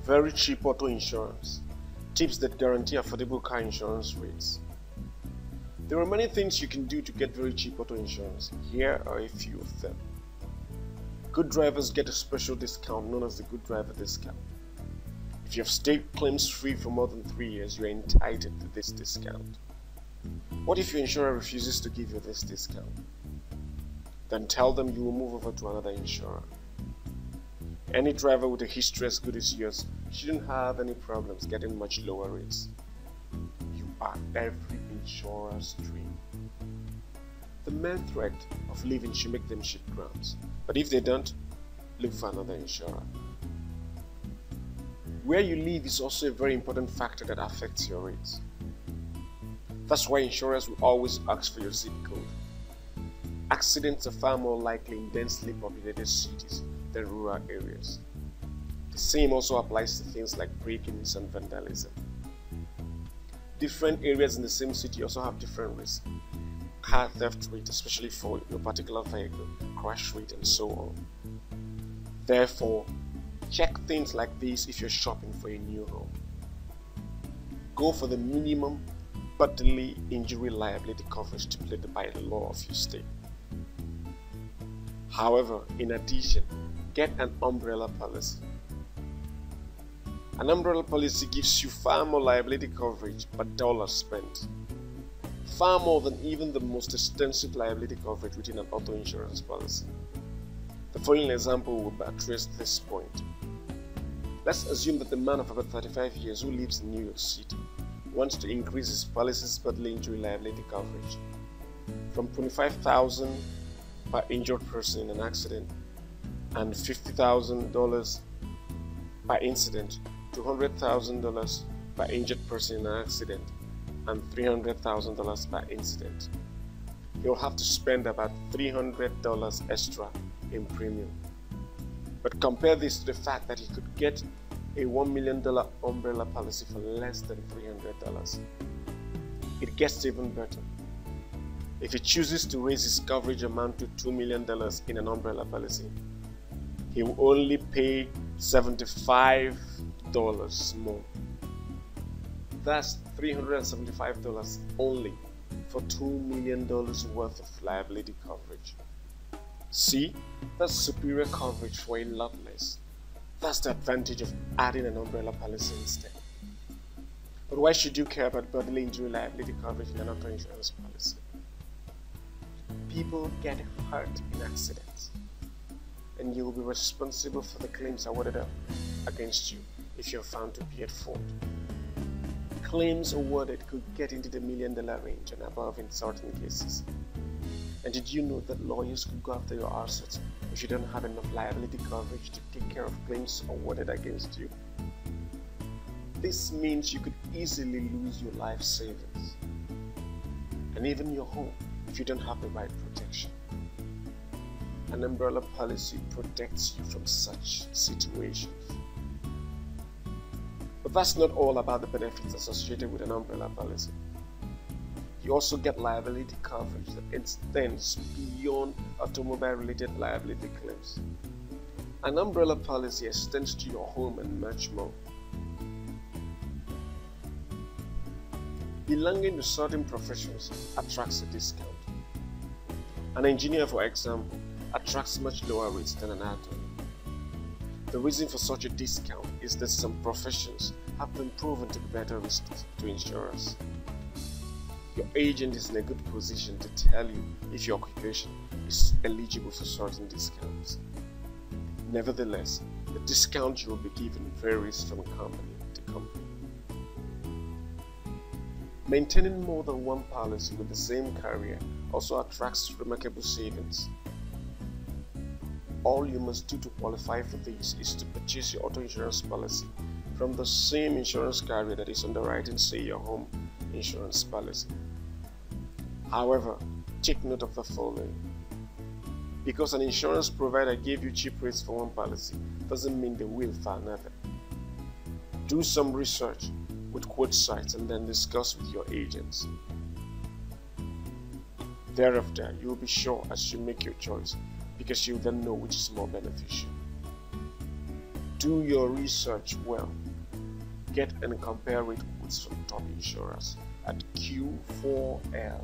Very cheap auto insurance. Tips that guarantee affordable car insurance rates. There are many things you can do to get very cheap auto insurance. Here are a few of them. Good drivers get a special discount known as the Good Driver Discount. If you have stayed claims-free for more than 3 years, you are entitled to this discount. What if your insurer refuses to give you this discount? Then tell them you will move over to another insurer. Any driver with a history as good as yours shouldn't have any problems getting much lower rates. You are every insurer's dream. The mere threat of leaving should make them shift grounds, but if they don't, look for another insurer. Where you live is also a very important factor that affects your rates. That's why insurers will always ask for your zip code. Accidents are far more likely in densely populated cities than rural areas. The same also applies to things like break-ins and vandalism. Different areas in the same city also have different risks. Car theft rate, especially for your particular vehicle, crash rate, and so on. Therefore, check things like this if you're shopping for a new home. Go for the minimum bodily injury liability coverage stipulated by the law of your state. However, in addition, get an umbrella policy. An umbrella policy gives you far more liability coverage per dollar spent. Far more than even the most extensive liability coverage within an auto insurance policy. The following example will buttress this point. Let's assume that the man of about 35 years who lives in New York City wants to increase his policy's bodily injury liability coverage from $25,000 per injured person in an accident and $50,000 per incident to $100,000 per injured person in an accident and $300,000 per incident. He'll have to spend about $300 extra in premium. But compare this to the fact that he could get a $1 million umbrella policy for less than $300. It gets even better. If he chooses to raise his coverage amount to $2 million in an umbrella policy, he will only pay $75 more. That's $375 only for $2 million worth of liability coverage. See, that's superior coverage for a lot less. That's the advantage of adding an umbrella policy instead. But why should you care about bodily injury liability coverage in an auto insurance policy? People get hurt in accidents, and you will be responsible for the claims awarded against you if you're found to be at fault. Claims awarded could get into the $1 million range and above in certain cases. And did you know that lawyers could go after your assets if you don't have enough liability coverage to take care of claims awarded against you? This means you could easily lose your life savings and even your home if you don't have the right protection. An umbrella policy protects you from such situations. But that's not all about the benefits associated with an umbrella policy. You also get liability coverage that extends beyond automobile-related liability claims. An umbrella policy extends to your home and much more. Belonging to certain professions attracts a discount. An engineer, for example, attracts much lower rates than an attorney. The reason for such a discount is that some professions have been proven to be better risks to insurers. Your agent is in a good position to tell you if your occupation is eligible for certain discounts. Nevertheless, the discount you will be given varies from company to company. Maintaining more than one policy with the same carrier also attracts remarkable savings. All you must do to qualify for this is to purchase your auto insurance policy from the same insurance carrier that is underwriting, say, your home insurance policy. However, take note of the following. Because an insurance provider gave you cheap rates for one policy doesn't mean they will for another. Do some research with quote sites and then discuss with your agents. Thereafter, you will be sure as you make your choice because you then know which is more beneficial. Do your research well. Get and compare it with some top insurers at q4l.org.